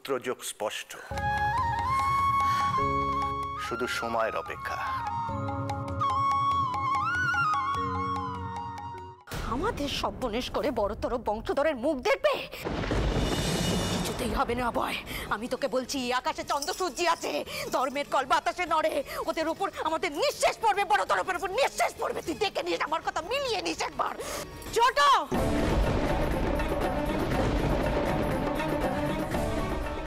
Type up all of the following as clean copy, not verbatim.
সূত্রযোগ স্পষ্ট, শুধু সময়ের অপেক্ষা। আমাদের সর্বনেশ করে বড়তর বংশধরের মুখ দেখবে? কিছুতেই হবে না অভয়। আমি তোকে বলছি, আকাশে চন্দ্র সূর্য আছে, ধর্মের কল বাতাসে নড়ে, ওদের উপর আমাদের নিঃশ্বাস পড়বে, বড়তরফের উপর নিঃশ্বাস পড়বে। তুই দেখে নিস, আমার কথা মিলিয়ে নিস একবার। ছোট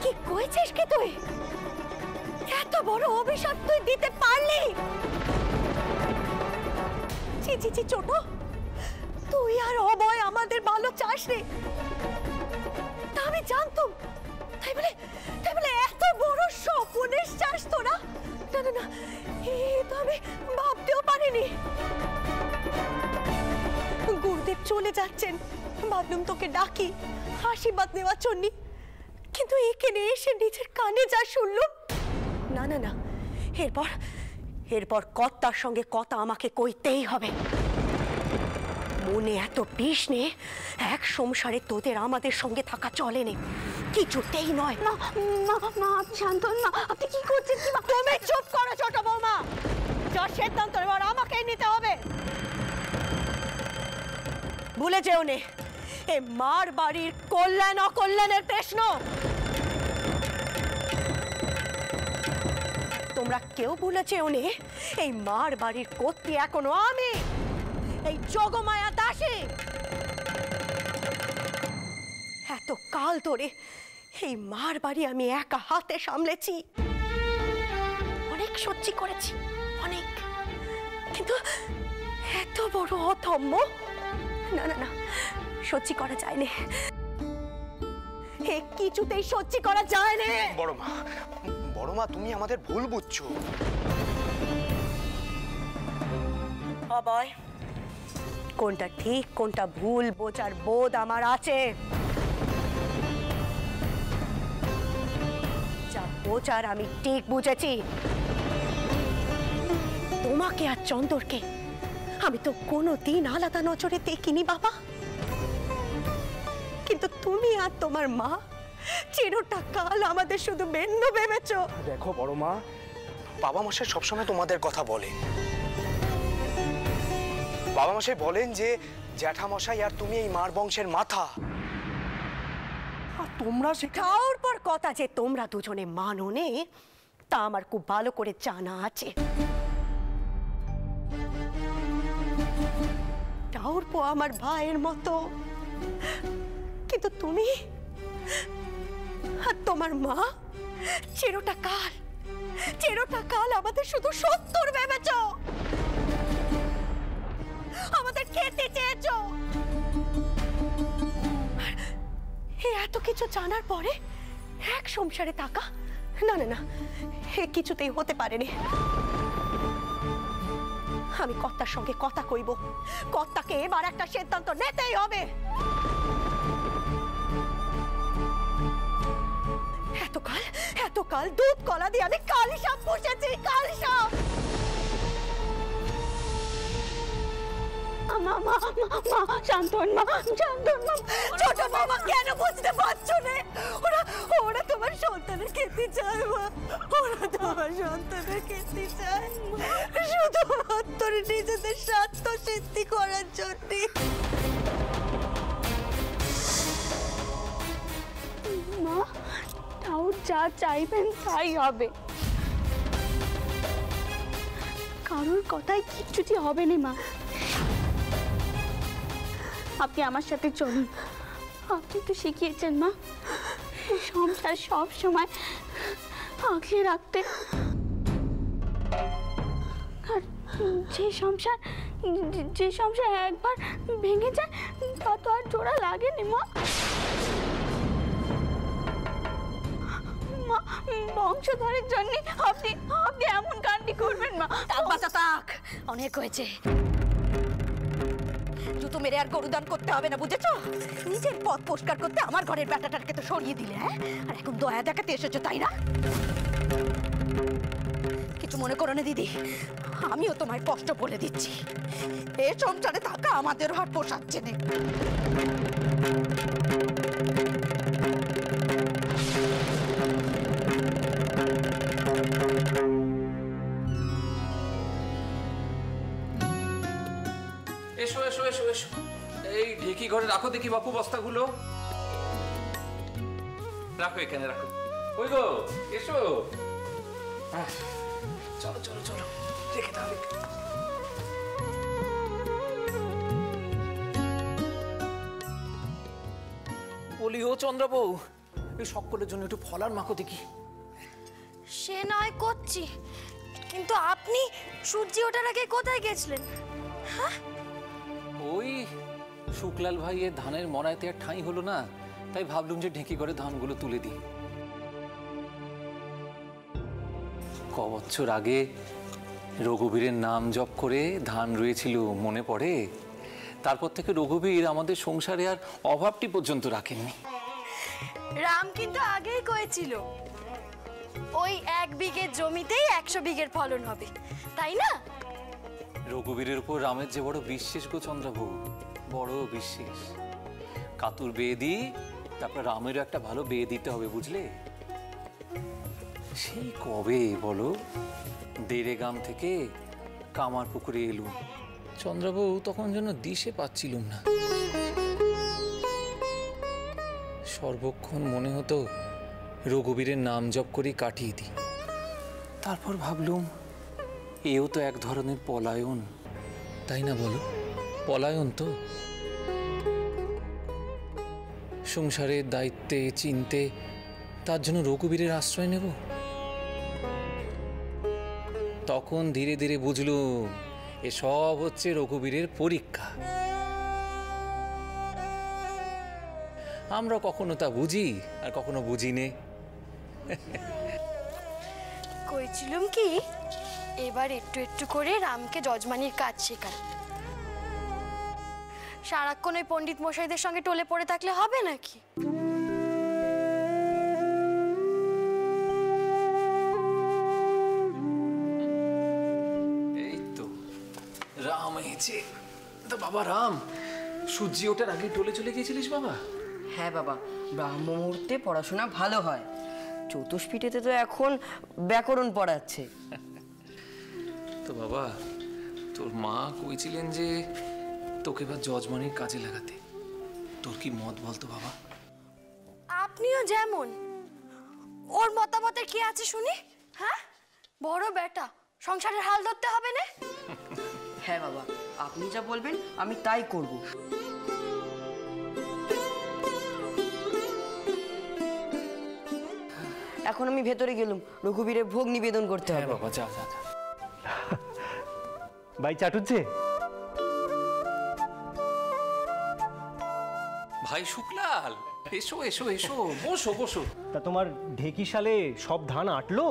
কি কইছিস কি তুই? এত বড় অভিশাপ তুই দিতে পারলি? ছি ছি ছি ছোট, তুই আর অভয় আমাদের ভালো চাস রে, তা আমি জানতাম। তাই বলে এত বড় স্বপ্নের চাস তোরা? না না না, তো আমি ভাবতেও পারিনি। গুরুদেব চলে যাচ্ছেন, ভাবলাম তোকে ডাকি আশীর্বাদ নেওয়ার জন্য, কিন্তু এখানে এসে নিজের কানে যা শুনলাম, না না না, এরপর কর্তার সঙ্গে কথা আমাকে কইতেই হবে। মনে এত বিষ নে, এক সংসারে তোদের আমাদের সঙ্গে থাকা চলে নে, কিছুতেই নয়। না না না, আপনি শান্ত হন না, আপনি কি করছেন? তুমি চুপ করো ছোট বৌমা, যার সিদ্ধান্ত এবার আমাকেই নিতে হবে। ভুলে যেও নে, এ মার বাড়ির কল্যাণ অকল্যাণের প্রশ্ন তোমরা কেউ ভুলে যেও নে, এই মার বাড়ির কর্ত্রী এখনো আমি, এই যোগমায়া দাসী। এত কাল ধরে এই মার বাড়ি আমি একা হাতে সামলেছি, অনেক সহ্য করেছি, অনেক, কিন্তু এত বড় অধম্য না না না, সহ্য করা যায় না, কিছুতেই সহ্য করা যায় না। বড় মা, তুমি আমাদের ভুল বুঝছো। অভয়, কোনটা ঠিক কোনটা ভুল বোঝার বোধ আমার আছে। যা বোঝার আমি ঠিক বুঝেছি। তোমাকে আর চন্দরকে আমি তো কোনোদিন আলাদা নজরে দেখিনি বাবা, কিন্তু তুমি আর তোমার মা চিরটা কাল আমাদের শুধু বেন্ন ভেবেছ। দেখো বড় মা, বাবা মশাই সবসময় তোমাদের কথা বলেন। বাবা মশাই বলেন যে জ্যাঠামশাই আর তুমি এই মার বংশের মাথা, আর তোমরা ঠাউর পর কথা যে তোমরা দুজনে মানো নে, তা আমার খুব ভালো করে জানা আছে। ঠাউর পো আমার ভাইয়ের মতো, কিন্তু তুমি আর তোমার মা চিরটা কাল আমাদের শুধু সত্তর ভেবেছ, আমাদের খেতে চেয়েছ। এত কিছু জানার পরে এক সংসারে থাকা, না না না, কিছুতেই হতে পারেনি। আমি কর্তার সঙ্গে কথা কইব, কর্তাকে এবার একটা সিদ্ধান্ত নিতেই হবে। এতকাল দুধ কলা দিয়ে আমি কালি সাপ বসেছি, কালি সাপ। ছোট বাবা, কেন বুঝতে পারছো না? ওরা তোমার সন্তানের খেতে চায় মা, ওরা তোমার সন্তানের খেতে চায় শুধুমাত্র নিজেদের স্বার্থ সিদ্ধি করার জন্য। মা, ঠাকুর যা চাইবেন তাই হবে, কারোর কথায় কিচ্ছুটি হবে না। মা, আপনি আমার সাথে চলুন, আপনি তো শিখিয়েছেন মা সংসার সব সময় আগলে রাখতে, আর যে সংসার একবার ভেঙে যায় তা তো আর জোড়া লাগেনি। মা, বংশধরের জন্য আপনি এমন কাণ্ডি করবেন? মা, তাক, অনেক হয়েছে। জুতো মেরে আর গরুদান করতে হবে না, বুঝেছো? নিজের পথ পরিষ্কার করতে আমার ঘরের ব্যাটাটাকে তো সরিয়ে দিলে, হ্যাঁ? আর এখন দয়া দেখাতে এসেছো, তাই না? কিছু মনে করো না দিদি, আমিও তোমায় কষ্ট বলে দিচ্ছি। এ সংসারে থাকা আমাদের হাত পোষাচ্ছে না। এসো এসো এসো এসো, এই ঢেকি ঘরে রাখো দেখি বাপু বস্তাগুলো। রাখো এখানে রাখো। ওই গো এসো। চলো চলো চলো, রেখে দাও। বলি ও চন্দ্রবাবু, এই সকলের জন্য একটু ফলার মাখো দেখি। সে নয় করছি, কিন্তু আপনি সূর্যি ওঠার আগে কোথায় গেছিলেন? ওই শুক্লাল ভাইয়ের ধানের মরাইতে আর ঠাঁই হলো না, তাই ভাবলুম যে ঢেঁকি করে ধানগুলো তুলে দিই। ক বছর আগে রঘুবীরের নাম জপ করে ধান রয়েছিল মনে পড়ে? তারপর থেকে রঘুবীর আমাদের সংসারে আর অভাবটি পর্যন্ত রাখেননি। রাম কিন্তু আগেই কয়েছিল ওই 1 বিঘে জমিতেই 100 বিঘের ফলন হবে, তাই না? রঘুবীরের উপর রামের যে বড় বিশ্বাস গো চন্দ্রবাবু, বড় বিশ্বাস। কাতুর বিয়ে দিই, তারপর রামেরও একটা ভালো বিয়ে দিতে হবে, বুঝলে? সেই কবে বলো দেড়ে গ্রাম থেকে কামার পুকুরে এলুম, চন্দ্রবাবু তখন যেন দিশে পাচ্ছিলুম না। সর্বক্ষণ মনে হতো রঘুবীরের নাম জপ করেই কাটিয়ে দিই। তারপর ভাবলুম এও তো এক ধরনের পলায়ন, তাই না বলো? পলায়ন তো। সংসারের দায়িত্বে চিনতে তার জন্য রঘুবীরের আশ্রয় নেব। তখন ধীরে ধীরে বুঝলুম এসব হচ্ছে রঘুবীরের পরীক্ষা। আমরা কখনো তা বুঝি আর কখনো বুঝি নে। কইছিলাম কি, এবার একটু একটু করে রামকে যজমানির কাজ শেখান। সারাক্ষণ ওই পণ্ডিত মশাইদের সঙ্গে টলে পড়ে থাকলে হবে নাকি? এই তো রাম এসেছে। তা বাবা রাম, সূর্যি ওঠার আগে টলে চলে গিয়েছিলিস বাবা? হ্যাঁ বাবা, ব্রাহ্ম মুহূর্তে পড়াশোনা ভালো হয়। চতুষ্পীঠেতে তো এখন ব্যাকরণ পড়াচ্ছে। তো বাবা, তোর মা কইছিলেন যে তোকে এবার যজমানির কাজে লাগাতে, তোর কি মত বলতো বাবা? আপনিও যেমন, ওর মতামতের কি আছে শুনি? হ্যাঁ, বড় বেটা, সংসারের হাল ধরতে হবে না? হ্যাঁ বাবা, আপনি যা বলবেন আমি তাই করব। এখন আমি ভেতরে গেলুম, রঘুবীরের ভোগ নিবেদন করতে হবে। বাবা যা যা যা। ভাই চাটুচ্ছে? ভাই শুক্লাল, এসো এসো এসো, বসো বসো। তা তোমার ঢেকি সালে সব ধান আটলো?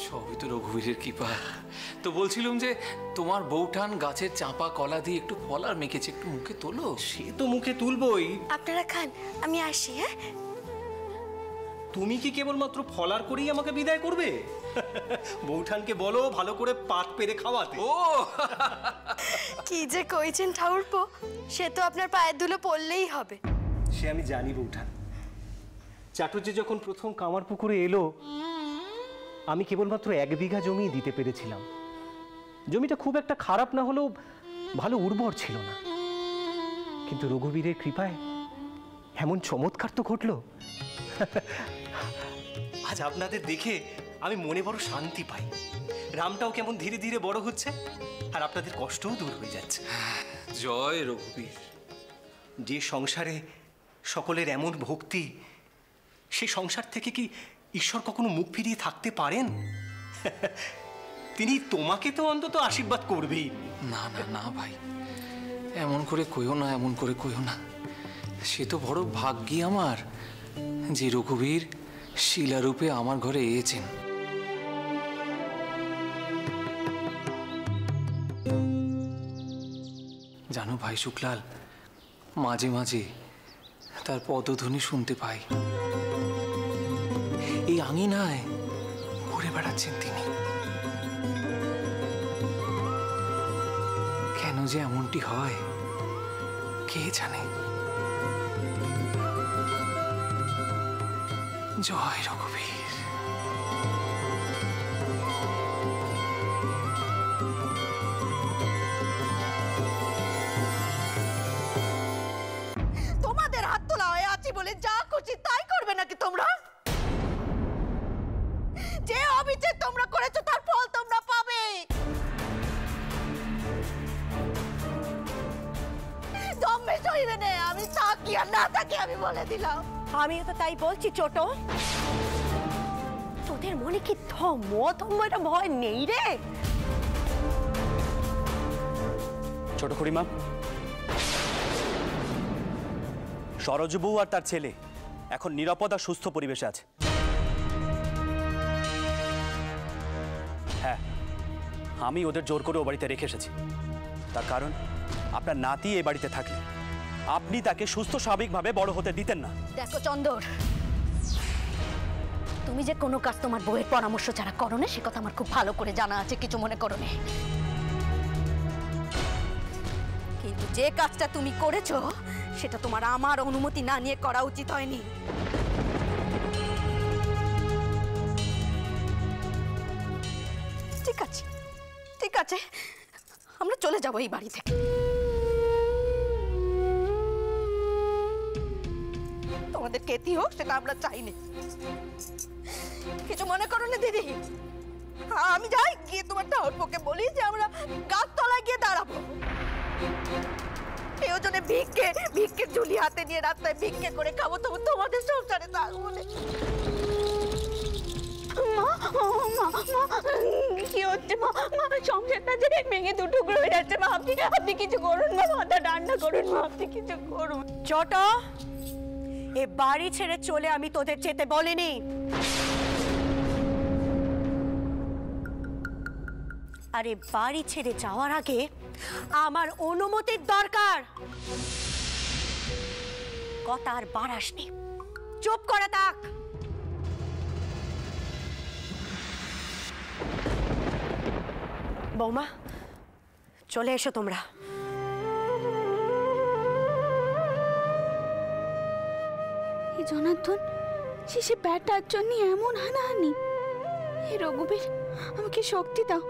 সবই তো রঘুবীরের কৃপা। তো বলছিলাম যে তোমার বউঠান গাছের চাপা কলা দিয়ে একটু ফল আর মেখেছে, একটু মুখে তোলো। সে তো মুখে তুলবই। আপনারা খান, আমি আসি। হ্যাঁ, তুমি কি কেবলমাত্র ফলার করেই আমাকে বিদায় করবে? বৌঠানকে বলো ভালো করে পাত পেরে খাওয়াতে। ও কি যে কইছেন ঠাউরপো, সে তো আপনার পায়ের ধুলো পড়লেই হবে। সে আমি জানি বৌঠান। চাটুর্যে যখন প্রথম কামার পুকুরে এলো, আমি কেবলমাত্র 1 বিঘা জমি দিতে পেরেছিলাম। জমিটা খুব একটা খারাপ না হলেও ভালো উর্বর ছিল না, কিন্তু রঘুবীরের কৃপায় এমন চমৎকার তো ঘটলো। আজ আপনাদের দেখে আমি মনে বড় শান্তি পাই। রামটাও কেমন ধীরে ধীরে বড় হচ্ছে, আর আপনাদের কষ্টও দূর হয়ে যাচ্ছে। জয় রঘুবীর। যে সংসারে সকলের এমন ভক্তি, সেই সংসার থেকে কি ঈশ্বর কখনো মুখ ফিরিয়ে থাকতে পারেন? তিনি তোমাকে তো অন্তত আশীর্বাদ করবেই। না না না ভাই, এমন করে কইও না, এমন করে কইও না। সে তো বড় ভাগ্যি আমার যে রঘুবীর শিলারূপে আমার ঘরে এসেছেন। জানো ভাই শুক্লাল, মাঝে মাঝে তার পদধ্বনি শুনতে পাই। এই আঙিনায় ঘুরে বেড়াচ্ছেন তিনি। কেন যে এমনটি হয় কে জানে। জয় রঘুবীর। ভেবে নে, আমি থাকি আর না থাকি আমি বলে দিলাম। আমিও তো তাই বলছি ছোট, তোদের মনে কি একটা ভয় নেই রে? ছোট খুড়িমা, সরোজ বউ আর তার ছেলে এখন নিরাপদ আর সুস্থ পরিবেশে আছে। হ্যাঁ, আমি ওদের জোর করে ও বাড়িতে রেখে এসেছি। তার কারণ আপনার নাতি এই বাড়িতে থাকলে আপনি তাকে সুস্থ স্বাভাবিকভাবে বড় হতে দিতেন না। দেখো চন্দর, তুমি যে কোনো কাজ তোমার বউয়ের পরামর্শ ছাড়া করো না, সে কথা আমার খুব ভালো করে জানা আছে, কিছু মনে করো না। কিন্তু যে কাজটা তুমি করেছো সেটা তোমার আমার অনুমতি না নিয়ে করা উচিত হয়নি। ঠিক আছে, ঠিক আছে, আমরা চলে যাবো এই বাড়ি থেকে। তোমাদের কেতি হোক সেটা আমরা চাইনি, কিছু মনে করো না দিদি। আমি যাই গিয়ে তোমার ঠাকুরপোকে বলি যে আমরা গাছ তলায় গিয়ে দাঁড়াবো। এই ওজনে ভিক্ষে ঝুলি হাতে নিয়ে রাস্তায় ভিক্ষে করে খাবো, তবু তোমাদের সংসারে থাকবো না। মা কি হচ্ছে মা? সংসারটা যে ভেঙে দু টুকরো হয়ে যাচ্ছে মা। আপনি কিছু করুন মা, মাথা ঠান্ডা করুন মা, আপনি কিছু করুন। ছোট, এ বাড়ি ছেড়ে চলে আমি তোদের যেতে বলিনি। আরে বাড়ি ছেড়ে যাওয়ার আগে আমার অনুমতির দরকার। কথা আর বাড়াসনি, চুপ করে থাক। বৌমা, চলে এসো তোমরা। এই জনার্দন শেষে ব্যাটার জন্য এমন হানাহানি। হে রঘুবীর, আমাকে শক্তি দাও,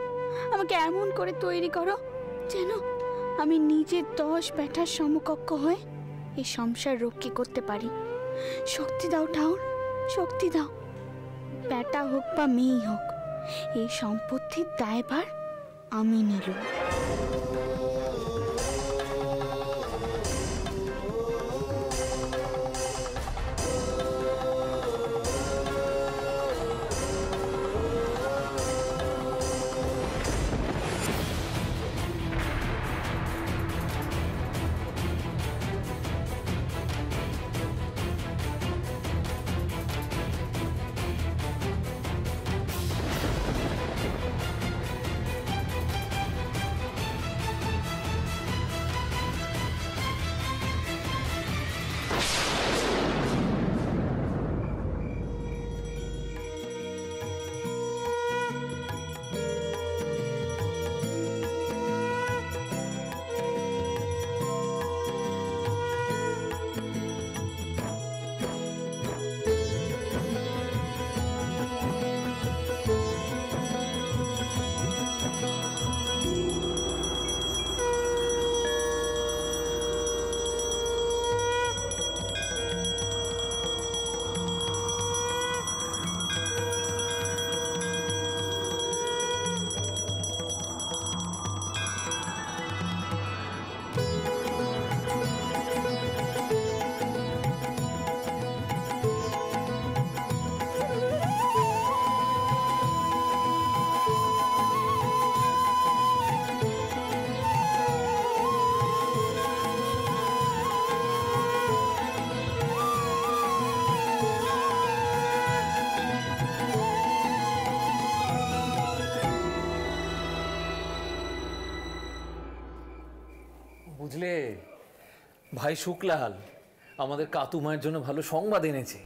আমাকে এমন করে তৈরি করো যেন আমি নিজের 10 ব্যাটার সমকক্ষ হয়ে এই সংসার রক্ষা করতে পারি। শক্তি দাও ঠাকুর, শক্তি দাও। ব্যাটা হোক বা মেয়েই হোক, এই সম্পত্তির দায়ভার আমি নিলাম। বুঝলে ভাই শুক্লাল আমাদের কাতু মায়ের জন্য ভালো সংবাদ এনেছে।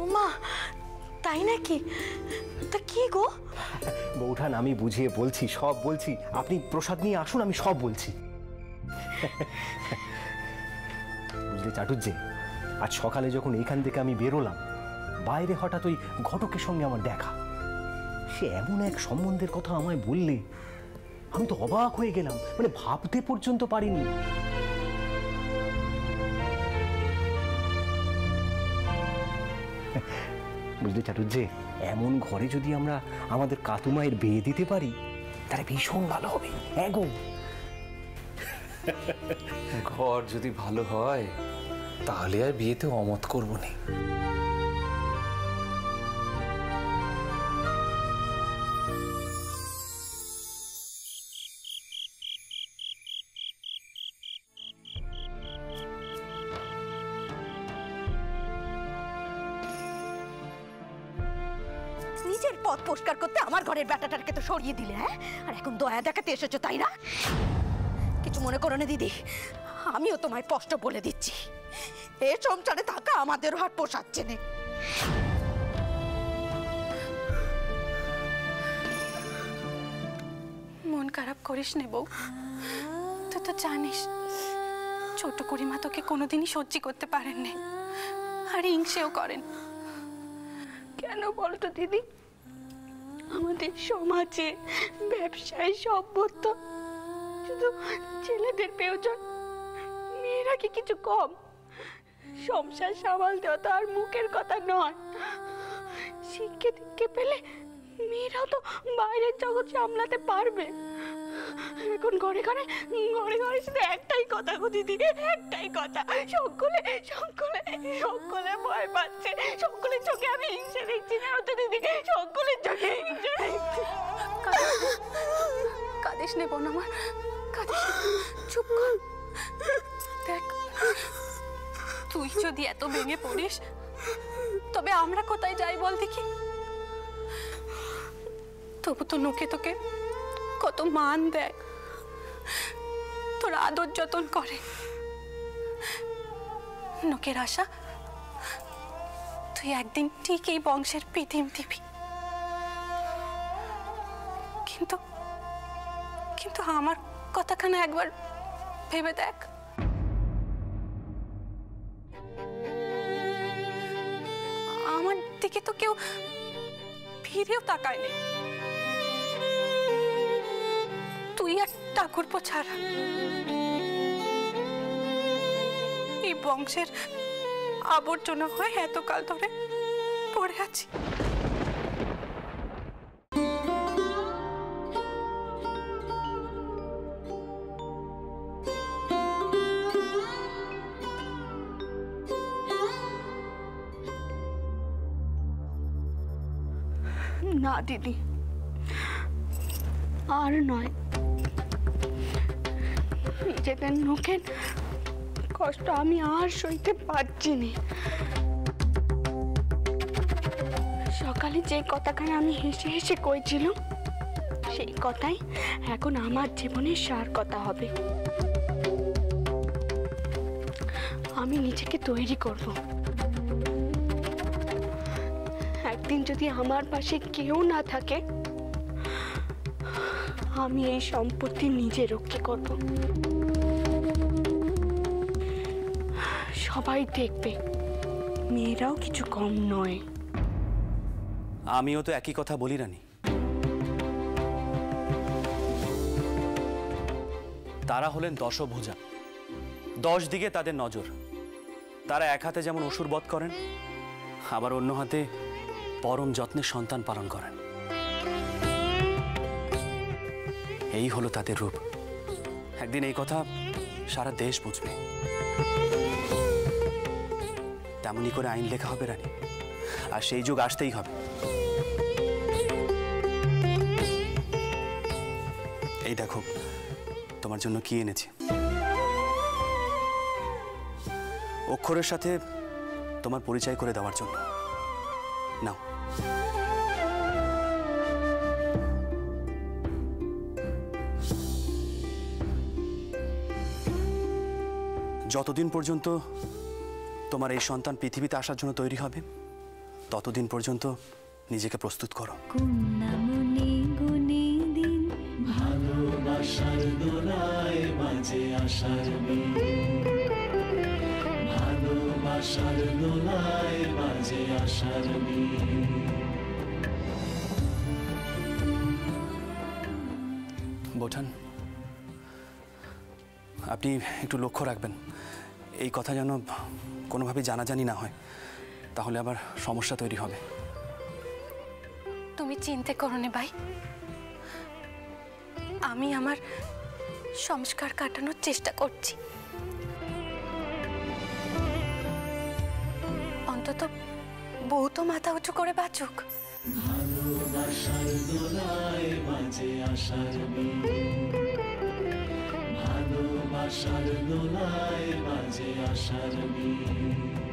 ওমা, তাই নাকি? তা কি গো? বৌঠান, আমি বুঝিয়ে বলছি, সব বলছি। আপনি প্রসাদ নিয়ে আসুন, আমি সব বলছি। বুঝলে চাটুর্যে, আজ সকালে যখন এইখান থেকে আমি বেরোলাম, বাইরে হঠাৎ ওই ঘটকের সঙ্গে আমার দেখা। সে এমন এক সম্বন্ধের কথা আমায় বললে আমি তো অবাক হয়ে গেলাম, মানে ভাবতে পর্যন্ত পারিনি। বুঝলে চাটুর্যে, এমন ঘরে যদি আমরা আমাদের কাতুমায়ের বিয়ে দিতে পারি তাহলে ভীষণ ভালো হবে। এগো ঘর যদি ভালো হয় তাহলে আর বিয়েতে অমত করব না। নিজের পথ পরিষ্কার করতে আমার ঘরের ব্যাটাটাকে তো সরিয়ে দিলে, হ্যাঁ? আর এখন দয়া দেখাতে এসেছো, তাই না? কিছু মনে করো না দিদি, আমিও তোমায় স্পষ্ট বলে দিচ্ছি, এ সংসারে থাকা আমাদেরও আর পোষাচ্ছে না। মন খারাপ করিস নে বউ, তুই তো জানিস ছোট কুড়িমা তোকে কোনোদিনই সহ্য করতে পারেন না, আর হিংসেও করেন। কেন বলতো দিদি, আমাদের সমাজে ব্যবসায় সভ্যত শুধু ছেলেদের প্রয়োজন, মেয়েরা কি কিছু কম? সংসার সামাল দেওয়া তো আর মুখের কথা নয়। শিক্ষে দীক্ষে পেলে মেয়েরাও তো বাইরের জগৎ সামলাতে পারবে। এখন ঘরে ঘরে শুধু একটাই কথা গো দিদি, একটাই কথা, সকলে সকলে সকলে ভয় পাচ্ছে, সকলের চোখে আমি হিংসে দেখছি না তো দিদি, সকলের চোখে হিংসে দেখছি। কাঁদিস নে বোন আমার, কাঁদিস, চুপ কর। দেখ, তুই যদি এত ভেঙে পড়িস তবে আমরা কোথায় যাই বল দেখি? তবু তো লোকে তোকে কত মান দেয়, তোর আদর যতন করে। লোকের আশা তুই একদিন ঠিক এই বংশের পিতিম দিবি, কিন্তু কিন্তু আমার কথাখানা একবার ভেবে দেখ। আমার দিকে তো কেউ ফিরেও তাকায়নি, তুই আর ঠাকুরপো ছাড়া। এই বংশের আবর্জনা হয়ে এতকাল ধরে পড়ে আছি। না দিদি, আর নয়। নিজেদের মুখের কষ্ট আমি আর সইতে পারছি না। সকালে যে কথাখানে আমি হেসে হেসে কইছিলাম, সেই কথাই এখন আমার জীবনের সার কথা হবে। আমি নিজেকে তৈরি করব। একদিন যদি আমার পাশে কেউ না থাকে, আমি এই সম্পত্তি নিজে রক্ষা করব। সবাই দেখবে মেয়েরাও কিছু কম নয়। আমিও তো একই কথা বলি রানী। তারা হলেন দশভুজা, 10 দিকে তাদের নজর। তারা এক হাতে যেমন অসুর বধ করেন, আবার অন্য হাতে পরম যত্নে সন্তান পালন করেন। এই হলো তাদের রূপ। একদিন এই কথা সারা দেশ বুঝবে। তেমনি করে আইন লেখা হবে রানী, আর সেই যুগ আসতেই হবে। এই দেখো তোমার জন্য কি এনেছি। অক্ষরের সাথে তোমার পরিচয় করে দেওয়ার জন্য। নাও। যতদিন পর্যন্ত তোমার এই সন্তান পৃথিবীতে আসার জন্য তৈরি হবে, ততদিন পর্যন্ত নিজেকে প্রস্তুত করো। ভালোবাসার দোলায় বাজে আশার মিল, ভালোবাসার দোলায় বাজে আশার মিল। বোঠান, আপনি একটু লক্ষ্য রাখবেন, এই কথা যেন কোনোভাবে জানাজানি না হয়, তাহলে আবার সমস্যা তৈরি হবে। তুমি চিন্তা করো না ভাই, আমি আমার সংস্কার কাটানোর চেষ্টা করছি। অন্তত বউ তো মাথা উঁচু করে বাঁচুক। ভালোবাসার দোলায় বাজে আশার বীণ, ভালোবাসার দোলায় বাজে আশার বীণ।